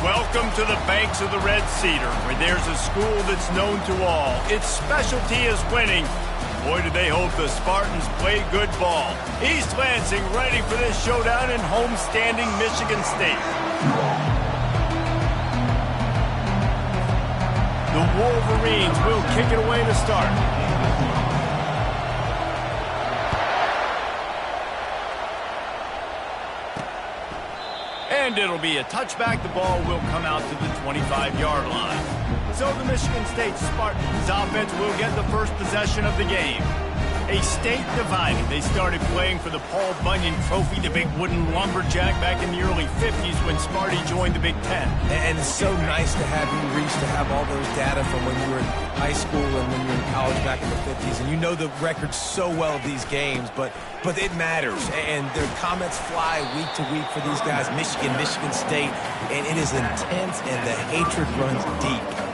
Welcome to the banks of the Red Cedar, where there's a school that's known to all. Its specialty is winning. Boy, do they hope the Spartans play good ball. East Lansing ready for this showdown in homestanding Michigan State. The Wolverines will kick it away to start. And it'll be a touchback. The ball will come out to the 25-yard line. So the Michigan State Spartans offense will get the first possession of the game. A state divided. They started playing for the Paul Bunyan Trophy, the big wooden lumberjack, back in the early 50s when Sparty joined the Big Ten. And it's so nice to have you reach to have all those data from when you were in high school and when you were in college back in the 50s. And you know the records so well of these games, but it matters. And their comments fly week to week for these guys, Michigan, Michigan State. And it is intense, and the hatred runs deep.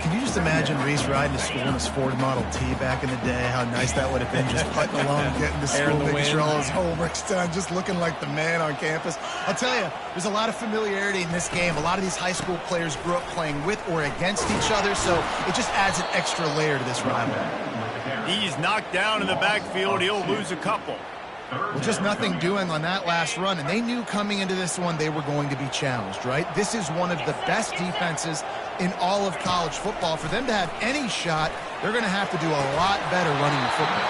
Can you just imagine Reese riding to school in his Ford Model T back in the day? How nice that would have been, just putting along, getting to school, making sure all his homework's done, just looking like the man on campus. I'll tell you, there's a lot of familiarity in this game. A lot of these high school players grew up playing with or against each other, so it just adds an extra layer to this rivalry. He's knocked down in the backfield. He'll lose a couple. Well, just nothing doing on that last run, and they knew coming into this one they were going to be challenged, right? This is one of the best defenses in all of college football. For them to have any shot, they're going to have to do a lot better running the football.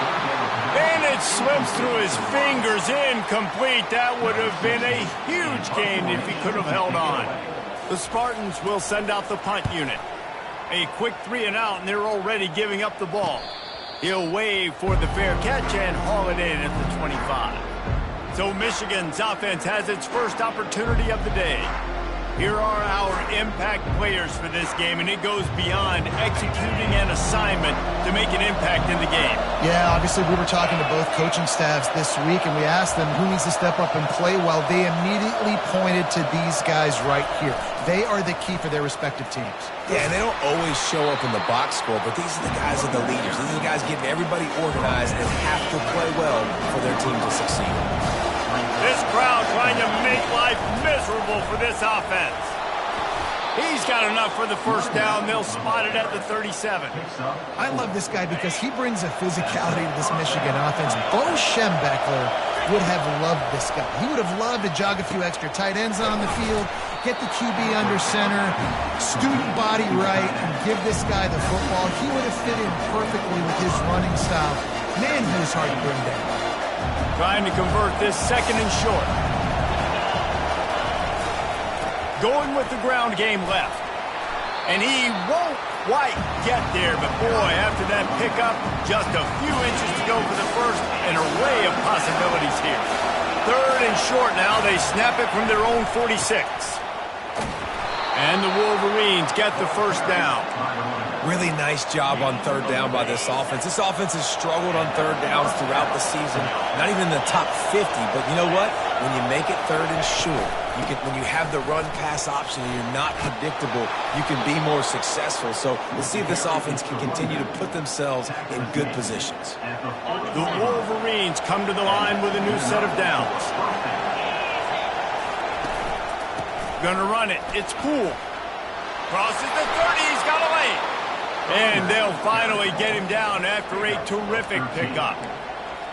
And it slips through his fingers, incomplete. That would have been a huge gain if he could have held on. The Spartans will send out the punt unit. A quick 3 and out, and they're already giving up the ball. He'll wave for the fair catch and haul it in at the 25. So Michigan's offense has its first opportunity of the day. Here are our impact players for this game, and it goes beyond executing an assignment to make an impact in the game. Yeah, obviously we were talking to both coaching staffs this week, and we asked them who needs to step up and play well. They immediately pointed to these guys right here. They are the key for their respective teams. Yeah, and they don't always show up in the box score, but these are the guys that are the leaders. These are the guys getting everybody organized and have to play well for their team to succeed. This crowd trying to make life miserable for this offense. He's got enough for the first down. They'll spot it at the 37. I love this guy because he brings a physicality to this Michigan offense. Bo Schembechler would have loved this guy. He would have loved to jog a few extra tight ends on the field, get the QB under center, student body right, and give this guy the football. He would have fit in perfectly with his running style. Man, he was hard to bring down. Trying to convert this second and short. Going with the ground game left. And he won't quite get there, but boy, after that pickup, just a few inches to go for the first, an array of possibilities here. Third and short now, they snap it from their own 46. And the Wolverines get the first down. Really nice job on third down by this offense. This offense has struggled on third downs throughout the season. Not even in the top 50, but you know what? When you make it third and short, when you have the run-pass option and you're not predictable, you can be more successful. So let's see if this offense can continue to put themselves in good positions. The Wolverines come to the line with a new set of downs. Gonna run it. It's cool. Crosses the 30. He's got a lane. And they'll finally get him down after a terrific pickup.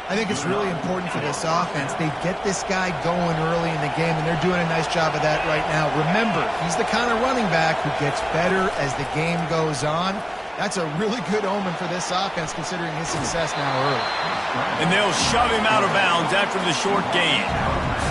I think it's really important for this offense. They get this guy going early in the game, and they're doing a nice job of that right now. Remember, he's the kind of running back who gets better as the game goes on. That's a really good omen for this offense, considering his success now early. And they'll shove him out of bounds after the short gain.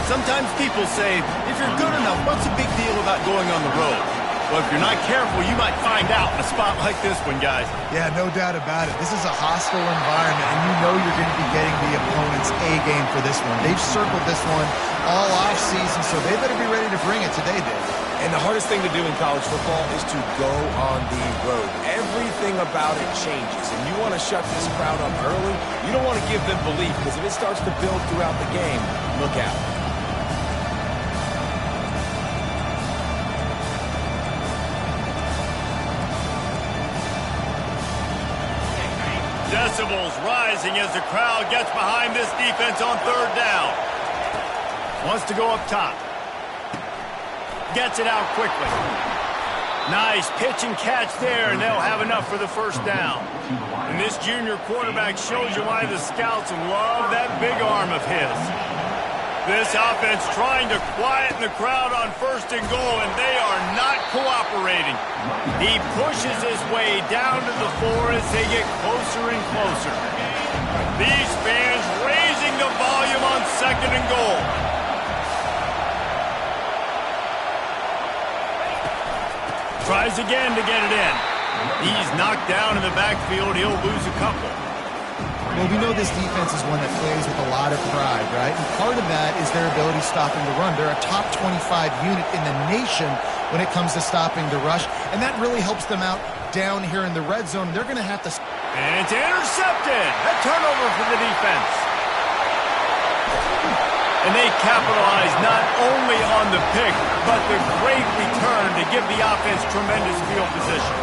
Sometimes people say, if you're good enough, what's the big deal about going on the road? Well, if you're not careful, you might find out in a spot like this one, guys. Yeah, no doubt about it. This is a hostile environment, and you know you're going to be getting the opponent's A game for this one. They've circled this one all offseason, so they better be ready to bring it today, Dave. And the hardest thing to do in college football is to go on the road. Everything about it changes, and you want to shut this crowd up early. You don't want to give them belief, because if it starts to build throughout the game, look out. Decibels rising as the crowd gets behind this defense on third down. Wants to go up top. Gets it out quickly. Nice pitch and catch there, and they'll have enough for the first down. And this junior quarterback shows you why the scouts love that big arm of his. This offense trying to quieten the crowd on 1st and goal, and they are not cooperating. He pushes his way down to the 4 as they get closer and closer. These fans raising the volume on 2nd and goal. Tries again to get it in. He's knocked down in the backfield. He'll lose a couple. Well, we know this defense is one that plays with a lot of pride, right? And part of that is their ability stopping the run. They're a top 25 unit in the nation when it comes to stopping the rush, and that really helps them out down here in the red zone. They're going to have to... And it's intercepted. A turnover for the defense. And they capitalize not only on the pick, but the great return to give the offense tremendous field position.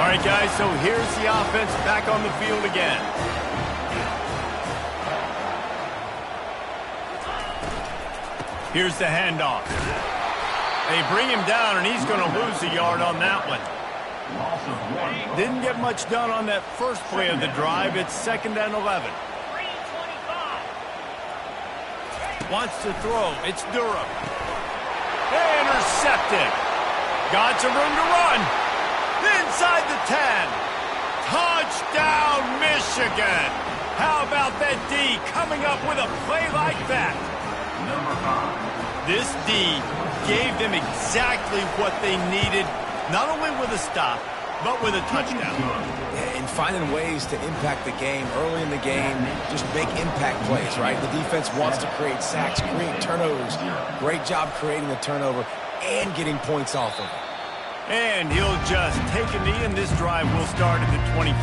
All right, guys, so here's the offense back on the field again. Here's the handoff. They bring him down, and he's going to lose a yard on that one. Didn't get much done on that first play of the drive. It's 2nd and 11. Wants to throw. It's Durham. They intercepted. Got some room to run. Inside the 10. Touchdown, Michigan. How about that D coming up with a play like that? This D gave them exactly what they needed, not only with a stop, but with a touchdown. And finding ways to impact the game early in the game, just make impact plays, right? The defense wants to create sacks, create turnovers. Great job creating the turnover and getting points off of it. And he'll just take a knee, and this drive will start at the 25.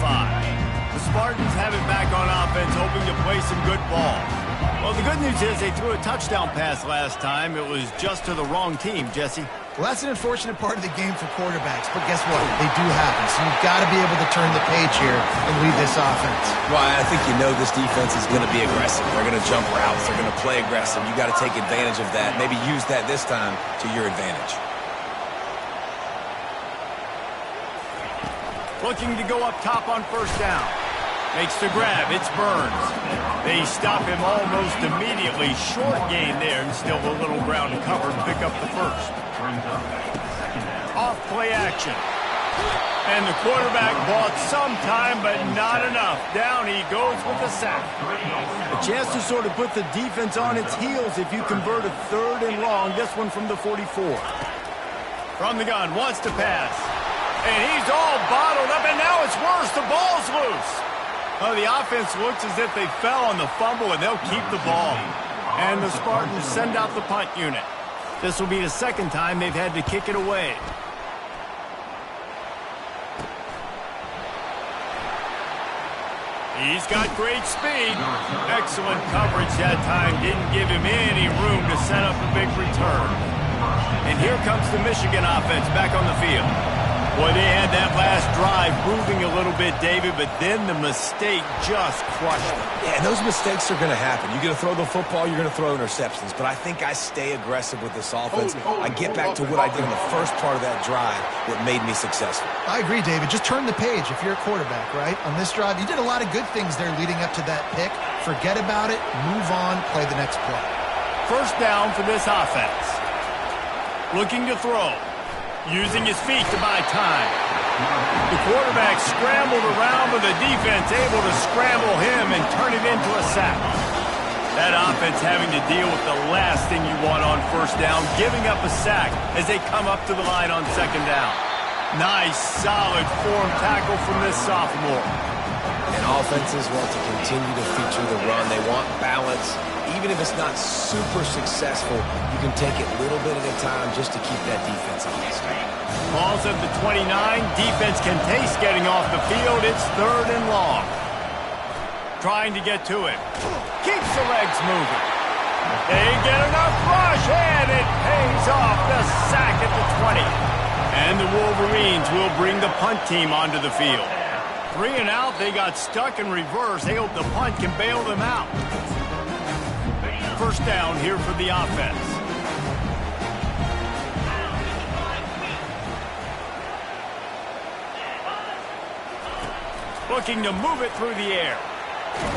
The Spartans have it back on offense, hoping to play some good ball. Well, the good news is they threw a touchdown pass last time. It was just to the wrong team, Jesse. Well, that's an unfortunate part of the game for quarterbacks, but guess what? They do happen, so you've got to be able to turn the page here and lead this offense. Well, I think you know this defense is going to be aggressive. They're going to jump routes. They're going to play aggressive. You've got to take advantage of that. Maybe use that this time to your advantage. Looking to go up top on 1st down. Makes the grab. It's Burns. They stop him almost immediately. Short gain there, and still a little ground to cover to pick up the first. Off play action. And the quarterback bought some time, but not enough. Down he goes with the sack. A chance to sort of put the defense on its heels if you convert a 3rd and long. This one from the 44. From the gun, wants to pass. And he's all bottled up, and now it's worse. The ball's loose. Oh, the offense looks as if they fell on the fumble, and they'll keep the ball. And the Spartans send out the punt unit. This will be the 2nd time they've had to kick it away. He's got great speed. Excellent coverage that time. Didn't give him any room to set up a big return. And here comes the Michigan offense back on the field. Boy, they had that last drive moving a little bit, David, but then the mistake just crushed them. Yeah, and those mistakes are going to happen. You're going to throw the football, you're going to throw interceptions. But I think I stay aggressive with this offense. I get back to what I did in the first part of that drive that made me successful. I agree, David. Just turn the page if you're a quarterback, right? On this drive, you did a lot of good things there leading up to that pick. Forget about it, move on, play the next play. 1st down for this offense. Looking to throw. Using his feet to buy time. The quarterback scrambled around, but the defense able to scramble him and turn it into a sack. That offense having to deal with the last thing you want on 1st down, giving up a sack as they come up to the line on 2nd down. Nice, solid form tackle from this sophomore. And offenses want to continue to feature the run. They want balance. Even if it's not super successful, you can take it little bit at a time just to keep that defense honest. Ball's at the 29. Defense can taste getting off the field. It's 3rd and long. Trying to get to it. Keeps the legs moving. They get enough rush, and it pays off. The sack at the 20. And the Wolverines will bring the punt team onto the field. 3 and out. They got stuck in reverse. They hope the punt can bail them out. 1st down here for the offense. Looking to move it through the air.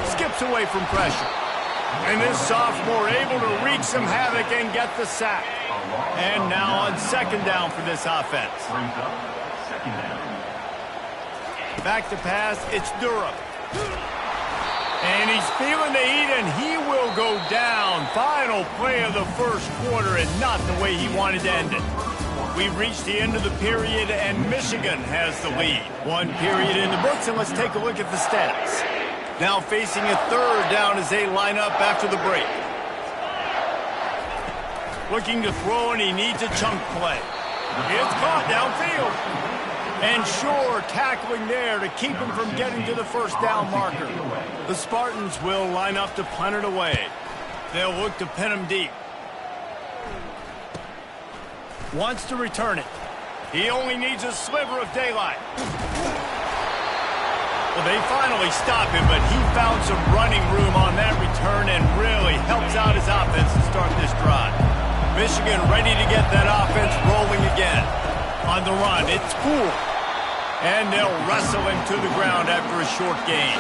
Skips away from pressure. And this sophomore able to wreak some havoc and get the sack. And now on second down for this offense. Back to pass, it's Durham. And he's feeling the heat, and he will go down. Final play of the first quarter, and not the way he wanted to end it. We've reached the end of the period, and Michigan has the lead. One period in the books, and let's take a look at the stats. Now facing a third down as they line up after the break. Looking to throw, and he needs a chunk play. It's caught downfield. And sure, tackling there to keep him from getting to the first down marker. The Spartans will line up to punt it away. They'll look to pin him deep. Wants to return it. He only needs a sliver of daylight. Well, they finally stop him, but he found some running room on that return and really helps out his offense to start this drive. Michigan ready to get that offense rolling again. On the run, it's Poole. And they'll wrestle him to the ground after a short gain.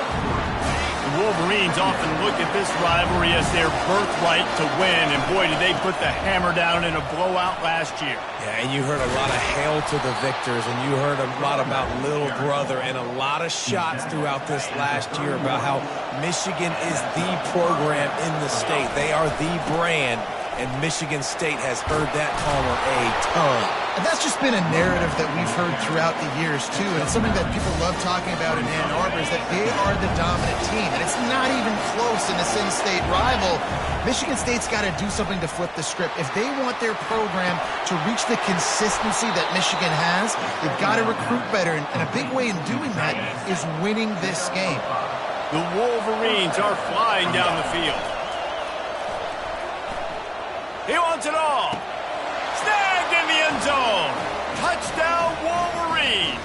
The Wolverines often look at this rivalry as their birthright to win, and boy, did they put the hammer down in a blowout last year. Yeah, and you heard a lot of hail to the victors, and you heard a lot about little brother, and a lot of shots throughout this last year about how Michigan is the program in the state. They are the brand, and Michigan State has heard that homer a ton. And that's just been a narrative that we've heard throughout the years, too. And it's something that people love talking about in Ann Arbor is that they are the dominant team. And it's not even close in this in-state rival. Michigan State's got to do something to flip the script. If they want their program to reach the consistency that Michigan has, they've got to recruit better. And a big way in doing that is winning this game. The Wolverines are flying down the field. He wants it all. Snagged in the end zone. Touchdown, Wolverines.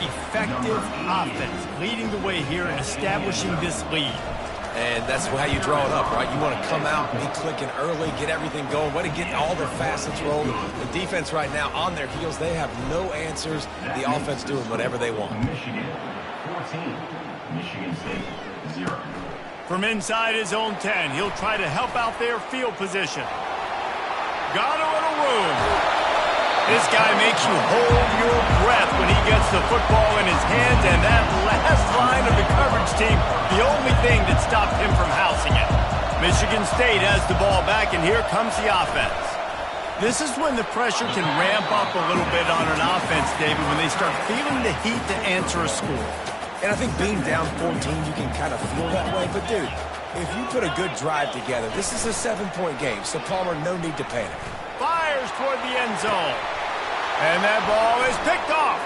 Effective offense leading the way here and establishing this lead. And that's how you draw it up, right? You want to come out, be clicking early, get everything going, want to get all the facets rolling. The defense right now on their heels, they have no answers. The offense doing whatever they want. Michigan 14, Michigan State 0. From inside his own 10, he'll try to help out their field position. Got a little room. This guy makes you hold your breath when he gets the football in his hands, and that last line of the coverage team, the only thing that stopped him from housing it. Michigan State has the ball back, and here comes the offense. This is when the pressure can ramp up a little bit on an offense, David, when they start feeling the heat to answer a score. And I think being down 14, you can kind of feel that way. But, dude, if you put a good drive together, this is a 7-point game. So, Palmer, no need to panic. Fires toward the end zone. And that ball is picked off.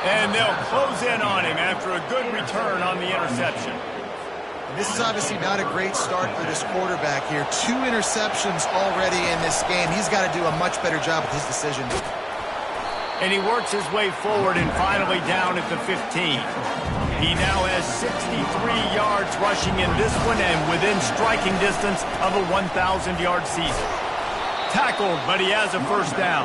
And they'll close in on him after a good return on the interception. This is obviously not a great start for this quarterback here. 2 interceptions already in this game. He's got to do a much better job with his decisions. And he works his way forward and finally down at the 15. He now has 63 yards rushing in this one and within striking distance of a 1,000-yard season. Tackled, but he has a first down.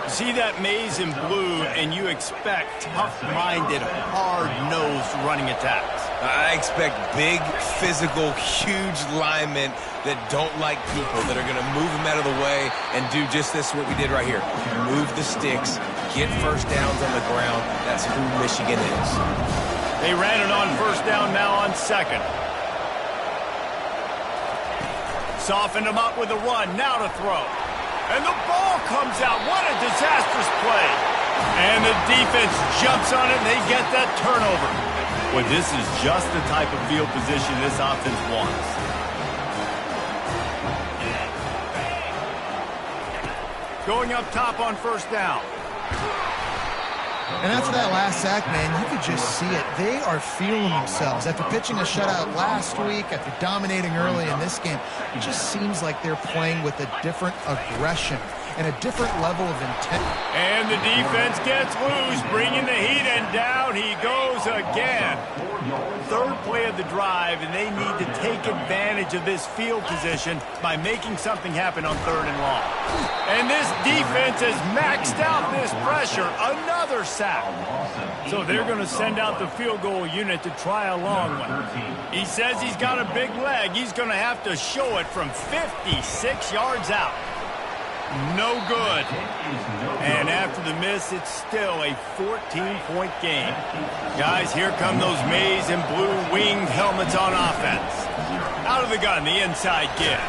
See that maze in blue, and you expect tough-minded, hard-nosed running attacks. I expect big, physical, huge linemen that don't like people, that are going to move them out of the way and do just this, what we did right here. Move the sticks, get first downs on the ground. That's who Michigan is. They ran it on first down, now on second. Softened him up with a run, now to throw. And the ball comes out. What a disastrous play. And the defense jumps on it, and they get that turnover. Well, this is just the type of field position this offense wants. Going up top on first down. And after that last sack, man, you could just see it. They are feeling themselves. After pitching a shutout last week, after dominating early in this game, it just seems like they're playing with a different aggression and a different level of intent. And the defense gets loose, bringing the heat, and down he goes again. third play of the drive, and they need to take advantage of this field position by making something happen on 3rd and long. And this defense has maxed out this pressure. Another sack. So they're going to send out the field goal unit to try a long one. He says he's got a big leg. He's going to have to show it from 56 yards out. No good. And after the miss, it's still a 14-point game. Guys, here come those maize and blue winged helmets on offense. Out of the gun, the inside give.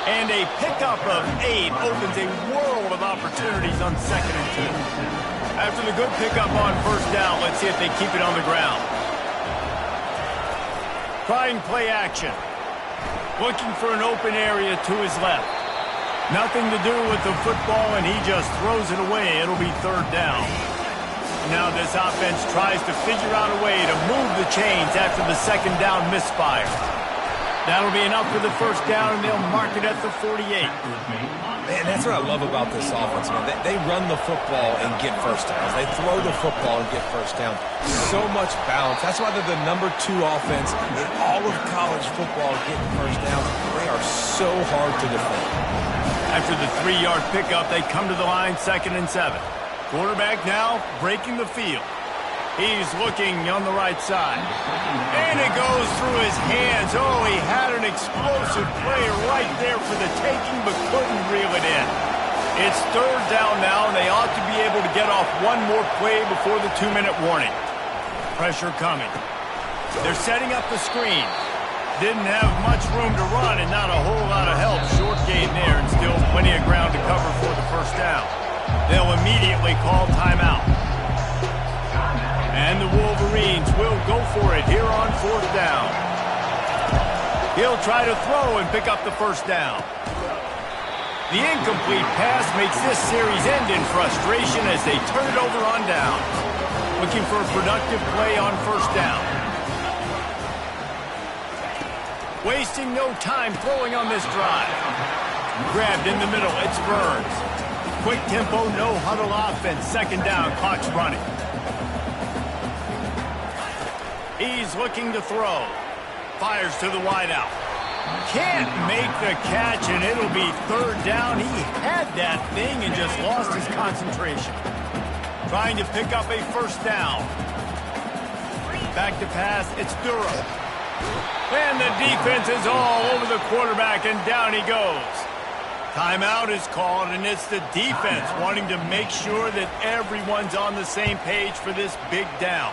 And a pickup of 8 opens a world of opportunities on 2nd and 2. After the good pickup on 1st down, let's see if they keep it on the ground. Trying play action. Looking for an open area to his left. Nothing to do with the football, and he just throws it away. It'll be 3rd down. Now this offense tries to figure out a way to move the chains after the 2nd down misfire. That'll be enough for the 1st down, and they'll mark it at the 48. Man, that's what I love about this offense, man. They run the football and get 1st downs. They throw the football and get 1st down. So much balance. That's why they're the #2 offense in all of college football getting 1st downs. They are so hard to defend. After the 3-yard pickup, they come to the line, 2nd and 7. Quarterback now breaking the field. He's looking on the right side. And it goes through his hands. Oh, he had an explosive play right there for the taking, but couldn't reel it in. It's 3rd down now, and they ought to be able to get off one more play before the 2-minute warning. Pressure coming. They're setting up the screen. Didn't have much room to run and not a whole lot of help. Short gain there and still plenty of ground to cover for the 1st down. They'll immediately call timeout. And the Wolverines will go for it here on 4th down. He'll try to throw and pick up the 1st down. The incomplete pass makes this series end in frustration as they turn it over on down. Looking for a productive play on 1st down. Wasting no time throwing on this drive. Grabbed in the middle, it's Burns. Quick tempo, no huddle offense. 2nd down, clock's running. He's looking to throw. Fires to the wideout. Can't make the catch, and it'll be 3rd down. He had that thing and just lost his concentration. Trying to pick up a 1st down. Back to pass, it's Durham. And the defense is all over the quarterback, and down he goes. Timeout is called, and it's the defense wanting to make sure that everyone's on the same page for this big down.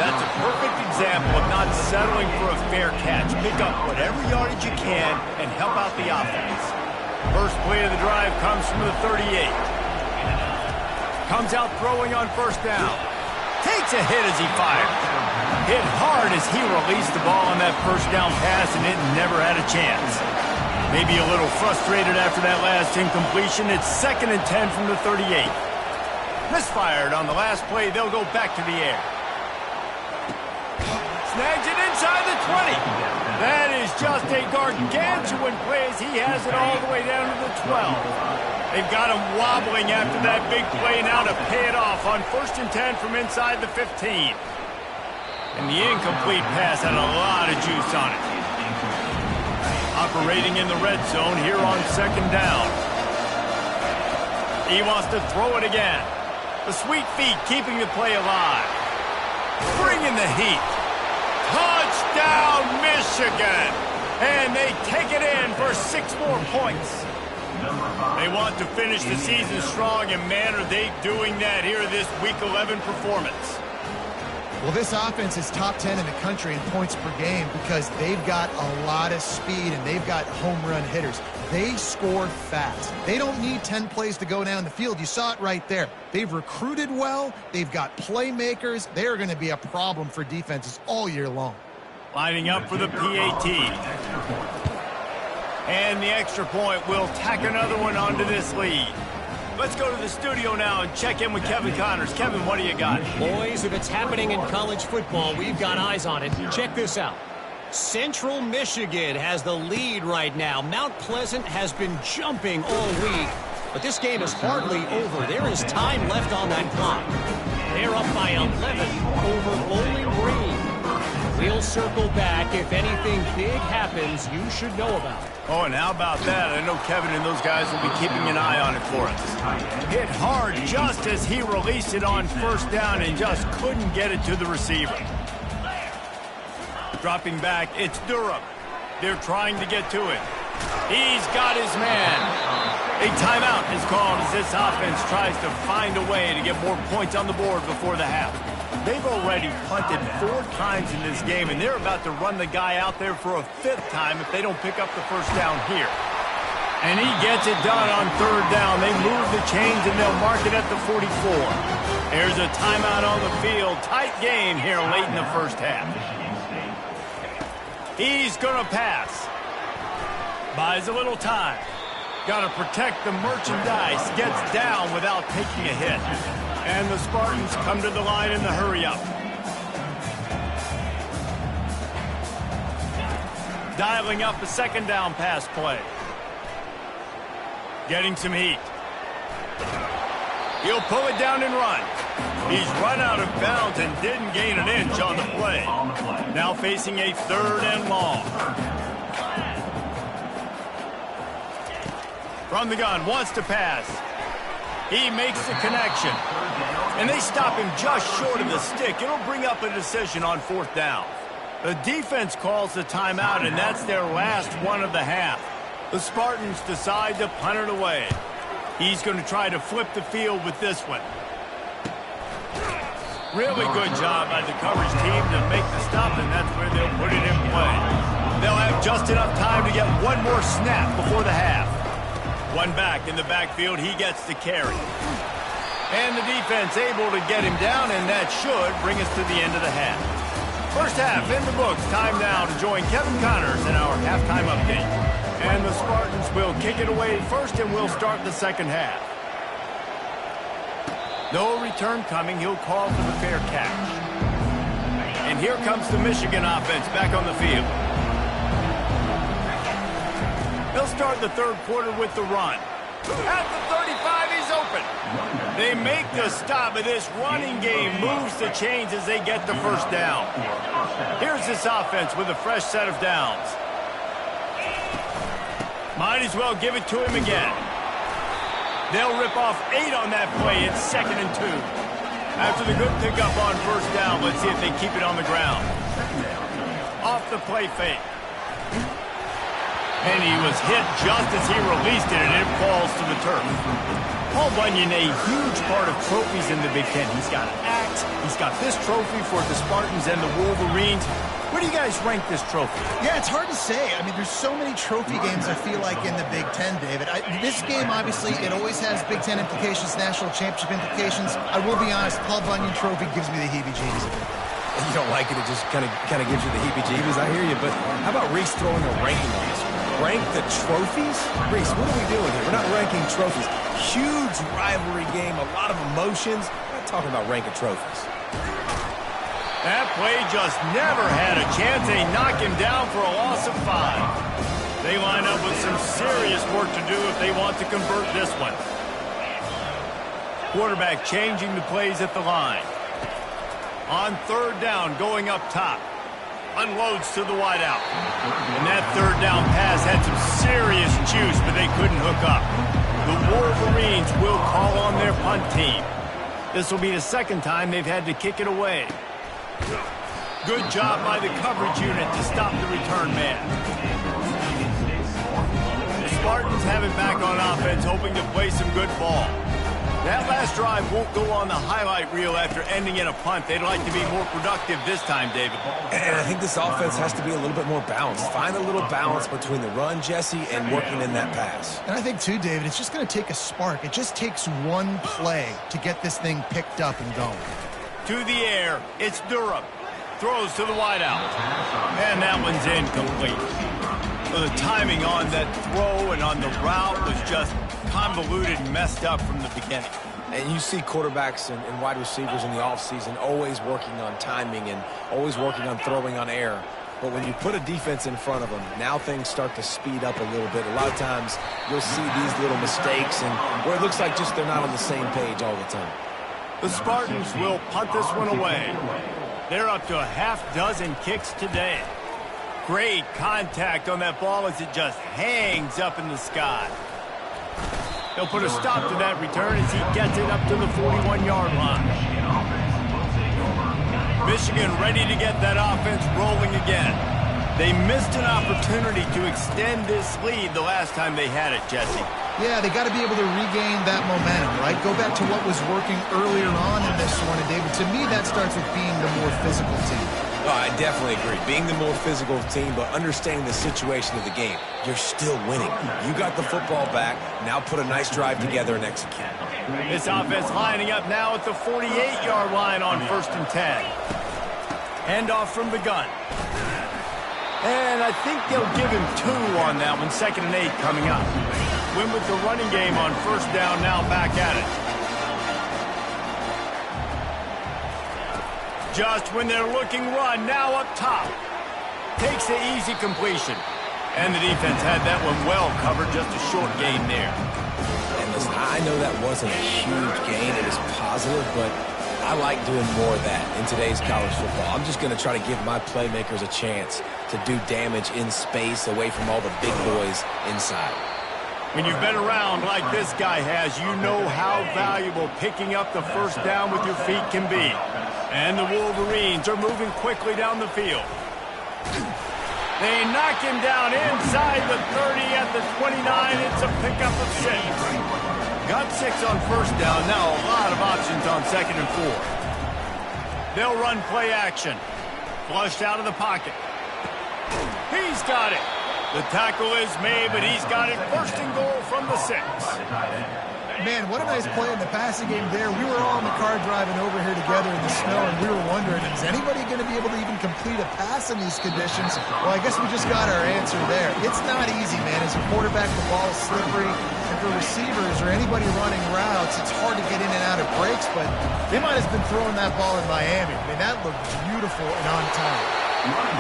That's a perfect example of not settling for a fair catch. Pick up whatever yardage you can and help out the offense. First play of the drive comes from the 38. Comes out throwing on 1st down. Takes a hit as he fires. Hit hard as he released the ball on that 1st down pass, and it never had a chance. Maybe a little frustrated after that last incompletion. It's 2nd and 10 from the 38. Misfired on the last play. They'll go back to the air. Snags it inside the 20. That is just a gargantuan play as he has it all the way down to the 12. They've got him wobbling after that big play now to pay it off on 1st and 10 from inside the 15. And the incomplete pass had a lot of juice on it. Operating in the red zone here on 2nd down. He wants to throw it again. The sweet feet keeping the play alive. Bringing the heat. Touchdown, Michigan! And they take it in for 6 more points. They want to finish the season strong, and man, are they doing that here this Week 11 performance. Well, this offense is top 10 in the country in points per game because they've got a lot of speed and they've got home run hitters. They score fast. They don't need 10 plays to go down the field. You saw it right there. They've recruited well. They've got playmakers. They are going to be a problem for defenses all year long. Lining up for the PAT. And the extra point will tack another one onto this lead. Let's go to the studio now and check in with Kevin Connors. Kevin, what do you got? Boys, if it's happening in college football, we've got eyes on it. Check this out. Central Michigan has the lead right now. Mount Pleasant has been jumping all week. But this game is hardly over. There is time left on that clock. They're up by 11 over Bowling Green. We'll circle back. If anything big happens, you should know about it. Oh, and how about that? I know Kevin and those guys will be keeping an eye on it for us. Hit hard just as he released it on first down and just couldn't get it to the receiver. Dropping back, it's Durham. They're trying to get to it. He's got his man. A timeout is called as this offense tries to find a way to get more points on the board before the half. They've already punted 4 times in this game, and they're about to run the guy out there for a 5th time if they don't pick up the first down here. And he gets it done on third down. They move the chains, and they'll mark it at the 44. There's a timeout on the field. Tight game here late in the first half. He's going to pass. Buys a little time. Got to protect the merchandise. Gets down without taking a hit. And the Spartans come to the line in the hurry-up. Dialing up a second down pass play. Getting some heat. He'll pull it down and run. He's run out of bounds and didn't gain an inch on the play. Now facing a 3rd and long. From the gun, wants to pass. He makes the connection. And they stop him just short of the stick. It'll bring up a decision on 4th down. The defense calls the timeout, and that's their last one of the half. The Spartans decide to punt it away. He's going to try to flip the field with this one. Really good job by the coverage team to make the stop, and that's where they'll put it in play. They'll have just enough time to get one more snap before the half. One back in the backfield, he gets the carry. And the defense able to get him down, and that should bring us to the end of the half. First half in the books. Time now to join Kevin Connors in our halftime update. And the Spartans will kick it away first, and we'll start the second half. No return coming. He'll call for the fair catch. And here comes the Michigan offense back on the field. They'll start the third quarter with the run. At the 35, he's open. They make the stop, but this running game moves the chains as they get the first down. Here's this offense with a fresh set of downs. Might as well give it to him again. They'll rip off 8 on that play. It's 2nd and 2. After the good pickup on first down, let's see if they keep it on the ground. Off the play fake. And he was hit just as he released it, and it falls to the turf. Paul Bunyan, a huge part of trophies in the Big Ten. He's got an axe. He's got this trophy for the Spartans and the Wolverines. Where do you guys rank this trophy? Yeah, it's hard to say. I mean, there's so many trophy games, I feel like, in the Big Ten, David. This game, obviously, it always has Big Ten implications, national championship implications. I will be honest, Paul Bunyan trophy gives me the heebie-jeebies. You don't like it, it just kind of gives you the heebie-jeebies. I hear you, but how about Reese throwing a ranking on this? Rank the trophies? Reese, what are we doing here? We're not ranking trophies. Huge rivalry game, a lot of emotions. We're not talking about ranking trophies. That play just never had a chance. They knock him down for a loss of 5. They line up with some serious work to do if they want to convert this one. Quarterback changing the plays at the line. On third down, going up top. Unloads to the wideout. And that third down pass had some serious juice, but they couldn't hook up. The Wolverines will call on their punt team. This will be the 2nd time they've had to kick it away. Good job by the coverage unit to stop the return man. The Spartans have it back on offense, hoping to play some good ball. That last drive won't go on the highlight reel after ending in a punt. They'd like to be more productive this time, David. And I think this offense has to be a little bit more balanced. Find a little balance between the run, Jesse, and working in that pass. And I think, too, David, it's just going to take a spark. It just takes one play to get this thing picked up and going. To the air, it's Durham. Throws to the wideout. And that one's incomplete. So the timing on that throw and on the route was just convoluted and messed up from the beginning. And you see quarterbacks and wide receivers in the offseason always working on timing and always working on throwing on air. But when you put a defense in front of them, now things start to speed up a little bit. A lot of times you'll see these little mistakes and where it looks like just they're not on the same page all the time. The Spartans will punt this one away. They're up to a half-dozen kicks today. Great contact on that ball as it just hangs up in the sky. They'll put a stop to that return as he gets it up to the 41-yard line. Michigan ready to get that offense rolling again. They missed an opportunity to extend this lead the last time they had it, Jesse. Yeah, they got to be able to regain that momentum, right? Go back to what was working earlier on in this one. And, David, to me, that starts with being the more physical team. Oh, I definitely agree. Being the more physical team, but understanding the situation of the game. You're still winning. You got the football back. Now put a nice drive together and execute. This offense lining up now at the 48-yard line on 1st and 10. Handoff from the gun. And I think they'll give him 2 on that one. 2nd and 8 coming up. Win with the running game on 1st down, now back at it. Just when they're looking run, now up top. Takes the easy completion. And the defense had that one well covered, just a short gain there. And listen, I know that wasn't a huge gain. It was positive, but I like doing more of that in today's college football. I'm just going to try to give my playmakers a chance to do damage in space away from all the big boys inside. When you've been around like this guy has, you know how valuable picking up the 1st down with your feet can be. And the Wolverines are moving quickly down the field. They knock him down inside the 30 at the 29. It's a pickup of 6. Got 6 on 1st down. Now a lot of options on 2nd and 4. They'll run play action. Flushed out of the pocket. He's got it. The tackle is made, but he's got it 1st and goal from the 6. Man, what a nice play in the passing game there. We were all in the car driving over here together in the snow, and we were wondering, is anybody going to be able to even complete a pass in these conditions? Well, I guess we just got our answer there. It's not easy, man. As a quarterback, the ball is slippery, and for receivers or anybody running routes, it's hard to get in and out of breaks, but they might have been throwing that ball in Miami. I mean, that looked beautiful and on time.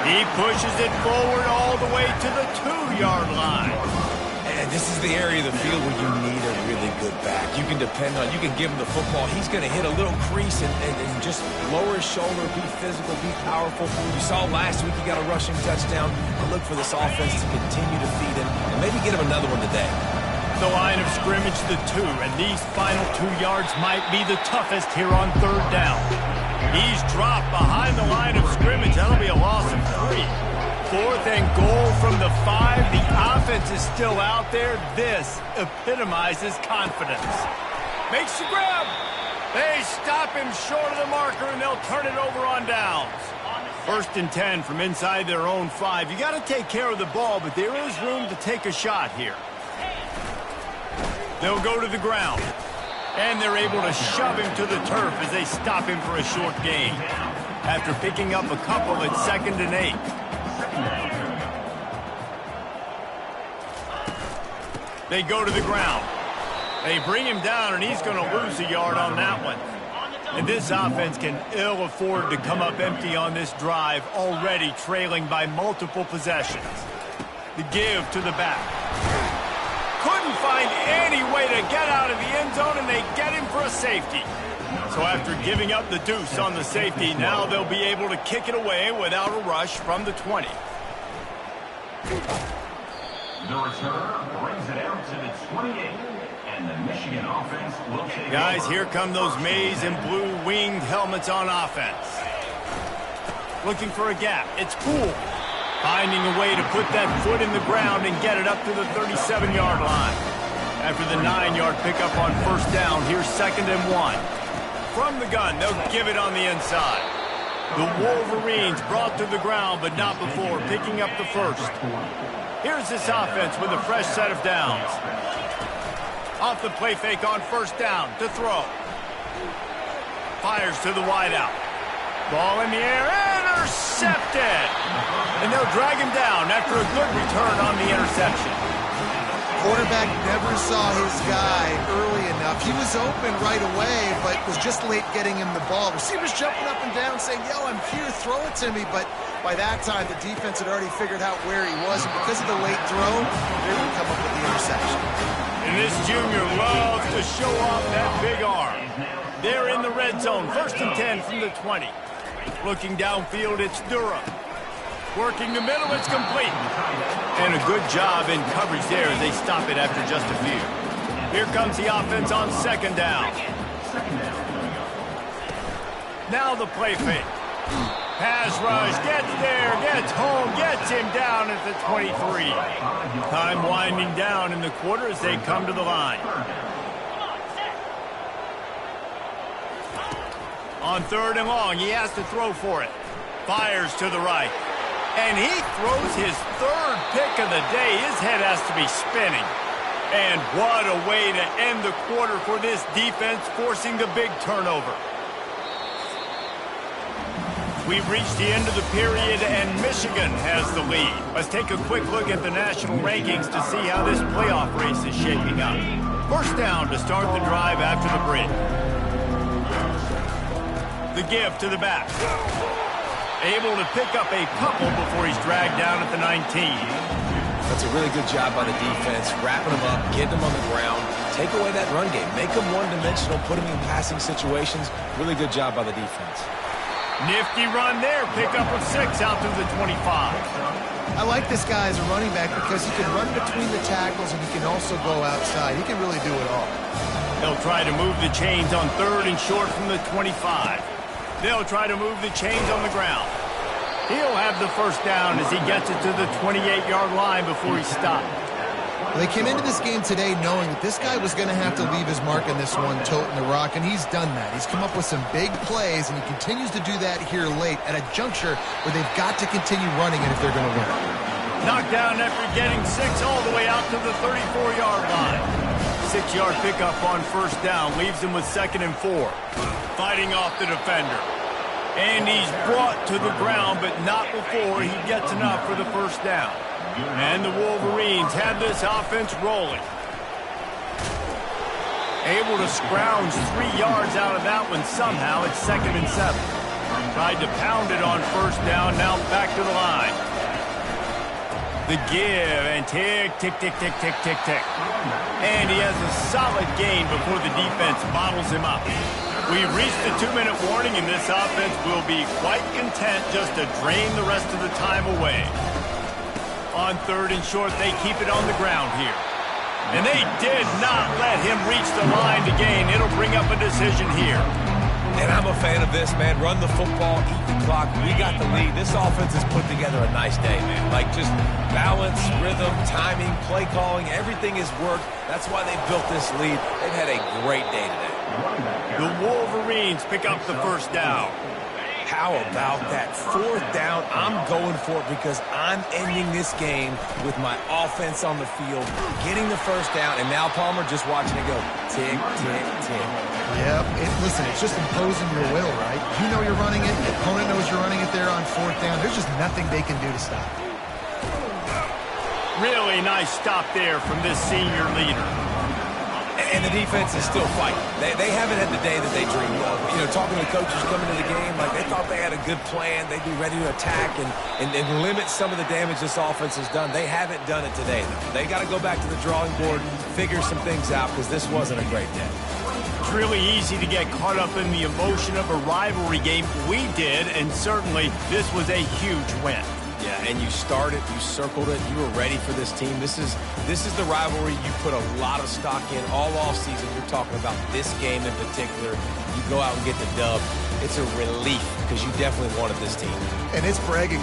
He pushes it forward all the way to the 2-yard line. And this is the area of the field where you need a really good back. You can depend on, you can give him the football. He's going to hit a little crease and just lower his shoulder, be physical, be powerful. You saw last week he got a rushing touchdown. I look for this offense to continue to feed him and maybe get him another one today. The line of scrimmage, the 2, and these final 2 yards might be the toughest here on 3rd down. He's dropped behind the line of scrimmage. That'll be a loss of 3. 4th and goal from the 5. The offense is still out there. This epitomizes confidence. Makes the grab. They stop him short of the marker, and they'll turn it over on downs. 1st and 10 from inside their own 5. You got to take care of the ball, but there is room to take a shot here. They'll go to the ground. And they're able to shove him to the turf as they stop him for a short gain. After picking up a couple at 2nd and 8. They go to the ground. They bring him down, and he's going to lose a yard on that one. And this offense can ill afford to come up empty on this drive, already trailing by multiple possessions. The give to the back. Couldn't find any way to get out of the end zone, and they get him for a safety. So after giving up the deuce on the safety, now they'll be able to kick it away without a rush from the 20. The return brings it out to the 28, and the Michigan offense will take Guys, over. here come those maize and blue winged helmets on offense. Looking for a gap. It's Poole. Finding a way to put that foot in the ground and get it up to the 37-yard line. After the 9-yard pickup on 1st down, here's 2nd and 1. From the gun, they'll give it on the inside. The Wolverines brought to the ground, but not before picking up the 1st. Here's this offense with a fresh set of downs. Off the play fake on 1st down to throw. Fires to the wideout. Ball in the air, intercepted! And they'll drag him down after a good return on the interception. Quarterback never saw his guy early enough handoff. He was open right away, but was just late getting him the ball. Receivers jumping up and down saying, yo, I'm here, throw it to me. But by that time, the defense had already figured out where he was. And because of the late throw, they would come up with the interception. And this junior loves to show off that big arm. They're in the red zone, 1st and 10 from the 20. Looking downfield, it's Durham. Working the middle, it's complete. And a good job in coverage there as they stop it after just a few. Here comes the offense on 2nd down. Now the play fake. Pass rush, gets there, gets home, gets him down at the 23. Time winding down in the quarter as they come to the line. On 3rd and long, he has to throw for it. Fires to the right. And he throws his 3rd pick of the day. His head has to be spinning. And what a way to end the quarter for this defense, forcing the big turnover. We've reached the end of the period, and Michigan has the lead. Let's take a quick look at the national rankings to see how this playoff race is shaping up. 1st down to start the drive after the break. The give to the back. Able to pick up a couple before he's dragged down at the 19. That's a really good job by the defense, wrapping them up, getting them on the ground, take away that run game, make them one-dimensional, put them in passing situations. Really good job by the defense. Nifty run there, pick up of 6 out to the 25. I like this guy as a running back because he can run between the tackles and he can also go outside. He can really do it all. They'll try to move the chains on 3rd and short from the 25. They'll try to move the chains on the ground. He'll have the 1st down as he gets it to the 28-yard line before he stopped. They came into this game today knowing that this guy was going to have to leave his mark on this one, toting the rock, and he's done that. He's come up with some big plays, and he continues to do that here late at a juncture where they've got to continue running it if they're going to win. Knocked down after getting 6 all the way out to the 34-yard line. 6-yard pickup on 1st down leaves him with 2nd and 4. Fighting off the defender. And he's brought to the ground, but not before he gets enough for the 1st down. And the Wolverines have this offense rolling. Able to scrounge 3 yards out of that one somehow. It's 2nd and 7. Tried to pound it on 1st down, now back to the line. The give, and tick, tick, tick, tick, tick, tick, tick. And he has a solid gain before the defense bottles him up. We've reached the 2-minute warning, and this offense will be quite content just to drain the rest of the time away. On 3rd and short, they keep it on the ground here. And they did not let him reach the line to gain. It'll bring up a decision here. And I'm a fan of this, man. Run the football, eat the clock. We got the lead. This offense has put together a nice day, man. Like, just balance, rhythm, timing, play calling, everything has worked. That's why they built this lead. They've had a great day today. The Wolverines pick up the 1st down. How about that 4th down? I'm going for it because I'm ending this game with my offense on the field, getting the 1st down, and now Palmer just watching it go tick, tick, tick. Yep. Listen, it's just imposing your will, right? You know you're running it. The opponent knows you're running it there on 4th down. There's just nothing they can do to stop it. Really nice stop there from this senior leader. And the defense is still fighting. They haven't had the day that they dreamed of. You know, talking to the coaches coming to the game, like they thought they had a good plan. They'd be ready to attack and limit some of the damage this offense has done. They haven't done it today, though. They got to go back to the drawing board, figure some things out, because this wasn't a great day. It's really easy to get caught up in the emotion of a rivalry game. We did, and certainly this was a huge win. Yeah, and you started, you circled it, you were ready for this team. This is the rivalry you put a lot of stock in all offseason. You're talking about this game in particular. You go out and get the dub. It's a relief because you definitely wanted this team. And it's bragging